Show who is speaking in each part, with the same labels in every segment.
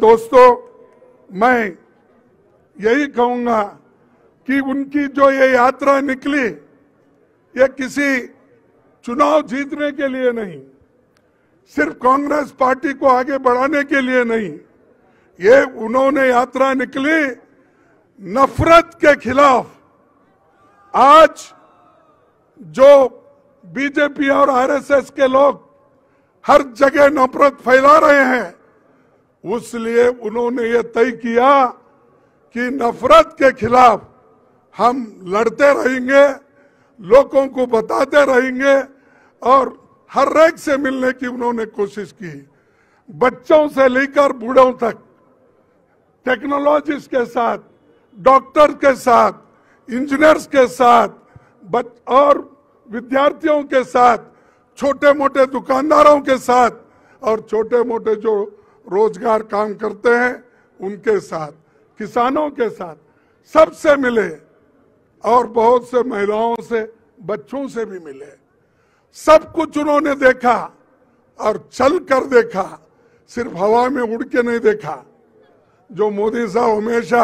Speaker 1: दोस्तों, मैं यही कहूंगा कि उनकी जो ये यात्रा निकली, ये किसी चुनाव जीतने के लिए नहीं, सिर्फ कांग्रेस पार्टी को आगे बढ़ाने के लिए नहीं, ये उन्होंने यात्रा निकली नफरत के खिलाफ। आज जो बीजेपी और आरएसएस के लोग हर जगह नफरत फैला रहे हैं, उसलिए उन्होंने ये तय किया कि नफरत के खिलाफ हम लड़ते रहेंगे, लोगों को बताते रहेंगे और हर एक से मिलने की उन्होंने कोशिश की। बच्चों से लेकर बूढ़ों तक, टेक्नोलॉजिस्ट के साथ, डॉक्टर के साथ, इंजीनियर्स के साथ और विद्यार्थियों के साथ, छोटे मोटे दुकानदारों के साथ और छोटे मोटे जो रोजगार काम करते हैं उनके साथ, किसानों के साथ, सबसे मिले और बहुत से महिलाओं से, बच्चों से भी मिले। सब कुछ उन्होंने देखा और चल कर देखा, सिर्फ हवा में उड़ के नहीं देखा। जो मोदी साहब हमेशा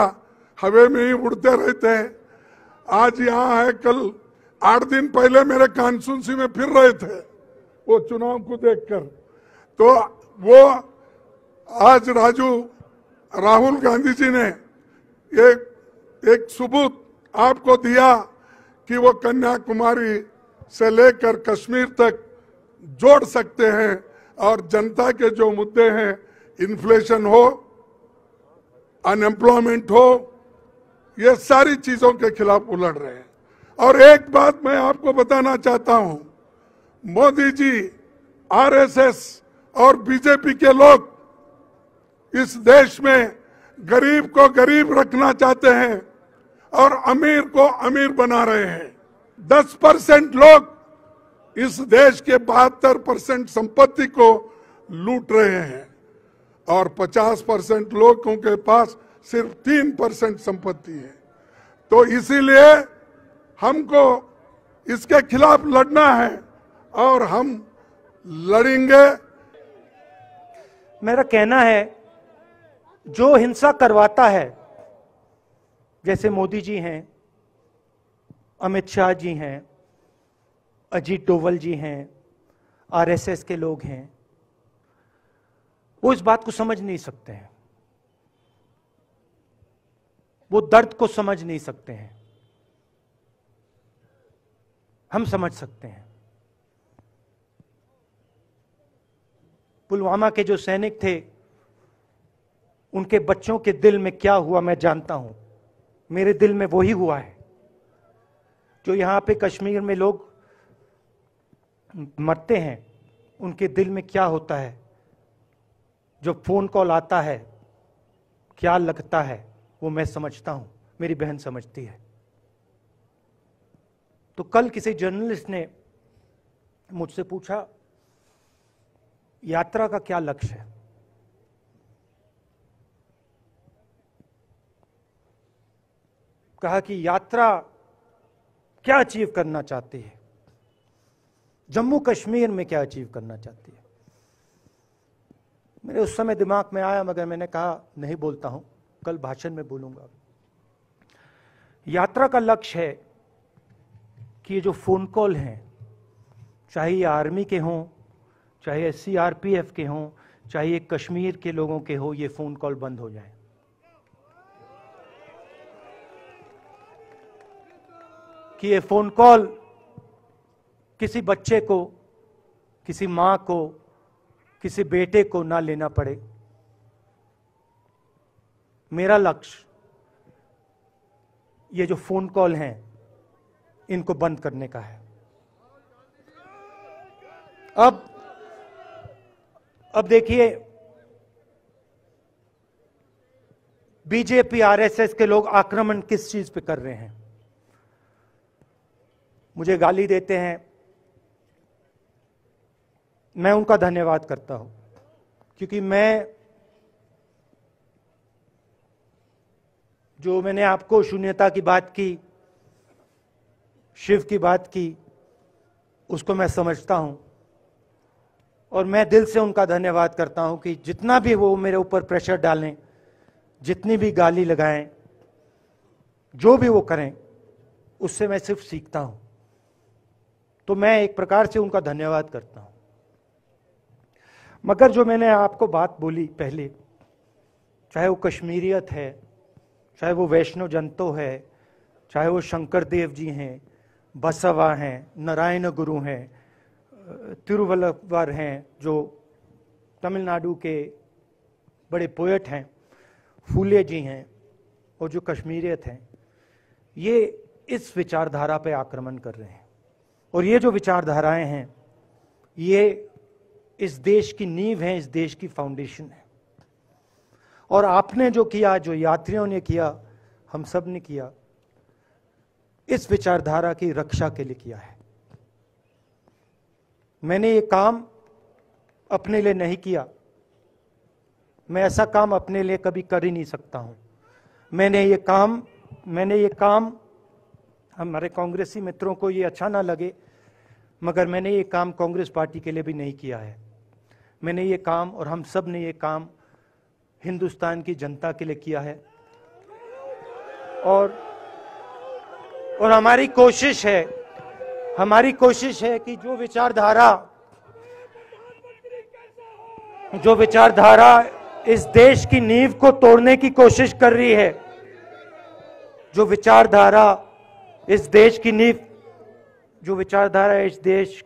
Speaker 1: हवा में ही उड़ते रहते हैं, आज यहाँ है, कल 8 दिन पहले मेरे कॉन्स्टिट्यूंसी में फिर रहे थे वो चुनाव को देखकर। तो वो आज राहुल गांधी जी ने एक सबूत आपको दिया कि वो कन्याकुमारी से लेकर कश्मीर तक जोड़ सकते हैं और जनता के जो मुद्दे हैं, इन्फ्लेशन हो, अनएम्प्लॉयमेंट हो, ये सारी चीजों के खिलाफ वो लड़ रहे हैं। और एक बात मैं आपको बताना चाहता हूं, मोदी जी, आरएसएस और बीजेपी के लोग इस देश में गरीब को गरीब रखना चाहते हैं और अमीर को अमीर बना रहे हैं। 10% लोग इस देश के 72% संपत्ति को लूट रहे हैं और 50% लोगों के पास सिर्फ 3% संपत्ति है। तो इसीलिए हमको इसके खिलाफ लड़ना है और हम लड़ेंगे।
Speaker 2: मेरा कहना है, जो हिंसा करवाता है, जैसे मोदी जी हैं, अमित शाह जी हैं, अजीत डोवल जी हैं, आरएसएस के लोग हैं, वो इस बात को समझ नहीं सकते हैं, वो दर्द को समझ नहीं सकते हैं। हम समझ सकते हैं। पुलवामा के जो सैनिक थे, उनके बच्चों के दिल में क्या हुआ मैं जानता हूं। मेरे दिल में वही हुआ है जो यहां पे कश्मीर में लोग मरते हैं, उनके दिल में क्या होता है। जो फोन कॉल आता है, क्या लगता है, वो मैं समझता हूं, मेरी बहन समझती है। तो कल किसी जर्नलिस्ट ने मुझसे पूछा, यात्रा का क्या लक्ष्य है? कहा कि यात्रा क्या अचीव करना चाहती है, जम्मू कश्मीर में क्या अचीव करना चाहती है। मेरे उस समय दिमाग में आया, मगर मैंने कहा नहीं बोलता हूं, कल भाषण में बोलूंगा। यात्रा का लक्ष्य है कि ये जो फोन कॉल हैं, चाहे ये आर्मी के हों, चाहे सीआरपीएफ के हों, चाहे ये कश्मीर के लोगों के हो, ये फोन कॉल बंद हो जाए। कि ये फोन कॉल किसी बच्चे को, किसी मां को, किसी बेटे को ना लेना पड़े। मेरा लक्ष्य ये जो फोन कॉल हैं, इनको बंद करने का है। अब देखिए, बीजेपी आरएसएस के लोग आक्रमण किस चीज पे कर रहे हैं। मुझे गाली देते हैं, मैं उनका धन्यवाद करता हूं, क्योंकि मैंने आपको शून्यता की बात की, शिव की बात की, उसको मैं समझता हूं। और मैं दिल से उनका धन्यवाद करता हूं कि जितना भी वो मेरे ऊपर प्रेशर डालें, जितनी भी गाली लगाएं, जो भी वो करें, उससे मैं सिर्फ सीखता हूं। तो मैं एक प्रकार से उनका धन्यवाद करता हूं। मगर जो मैंने आपको बात बोली पहले, चाहे वो कश्मीरियत है, चाहे वो वैष्णव जंतो है, चाहे वो शंकर देव जी हैं, बसवा हैं, नारायण गुरु हैं, तिरुवल्लुवर हैं जो तमिलनाडु के बड़े पोएट हैं, फूले जी हैं, और जो कश्मीरियत हैं, ये इस विचारधारा पे आक्रमण कर रहे हैं। और ये जो विचारधाराएं हैं, ये इस देश की नींव है, इस देश की फाउंडेशन है। और आपने जो किया, जो यात्रियों ने किया, हम सब ने किया, इस विचारधारा की रक्षा के लिए किया है। मैंने ये काम अपने लिए नहीं किया, मैं ऐसा काम अपने लिए कभी कर ही नहीं सकता हूं। मैंने ये काम हमारे कांग्रेसी मित्रों को ये अच्छा ना लगे, मगर मैंने ये काम कांग्रेस पार्टी के लिए भी नहीं किया है। मैंने ये काम, और हम सब ने ये काम हिंदुस्तान की जनता के लिए किया है। और हमारी कोशिश है कि जो विचारधारा इस देश की नींव को तोड़ने की कोशिश कर रही है, जो विचारधारा इस देश की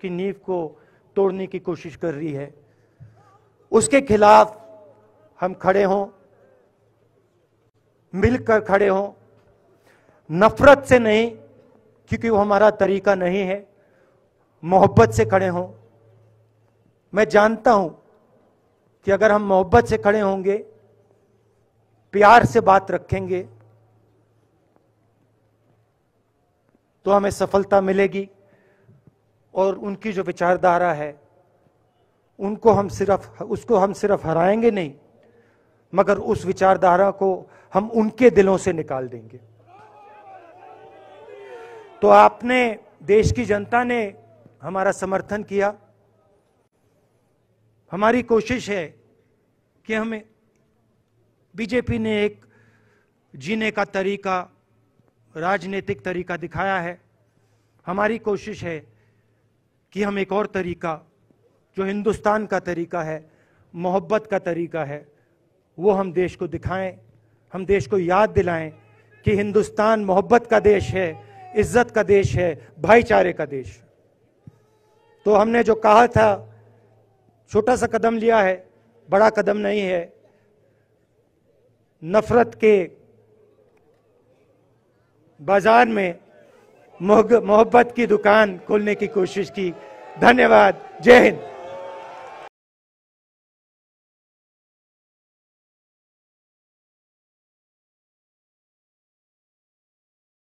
Speaker 2: नींव को तोड़ने की कोशिश कर रही है, उसके खिलाफ हम खड़े हों, मिलकर खड़े हों, नफरत से नहीं, क्योंकि वो हमारा तरीका नहीं है, मोहब्बत से खड़े हों। मैं जानता हूं कि अगर हम मोहब्बत से खड़े होंगे, प्यार से बात रखेंगे, तो हमें सफलता मिलेगी। और उनकी जो विचारधारा है, उसको हम सिर्फ हराएंगे नहीं, मगर उस विचारधारा को हम उनके दिलों से निकाल देंगे। तो आपने, देश की जनता ने हमारा समर्थन किया। हमारी कोशिश है कि हमें, बीजेपी ने एक जीने का तरीका, राजनीतिक तरीका दिखाया है। हमारी कोशिश है कि हम एक और तरीका, जो हिंदुस्तान का तरीका है, मोहब्बत का तरीका है, वो हम देश को दिखाएं। हम देश को याद दिलाएं कि हिंदुस्तान मोहब्बत का देश है, इज्जत का देश है, भाईचारे का देश। तो हमने जो कहा था, छोटा सा कदम लिया है, बड़ा कदम नहीं है। नफरत के बाजार में मोहब्बत की दुकान खोलने की कोशिश की। धन्यवाद। जय हिंद।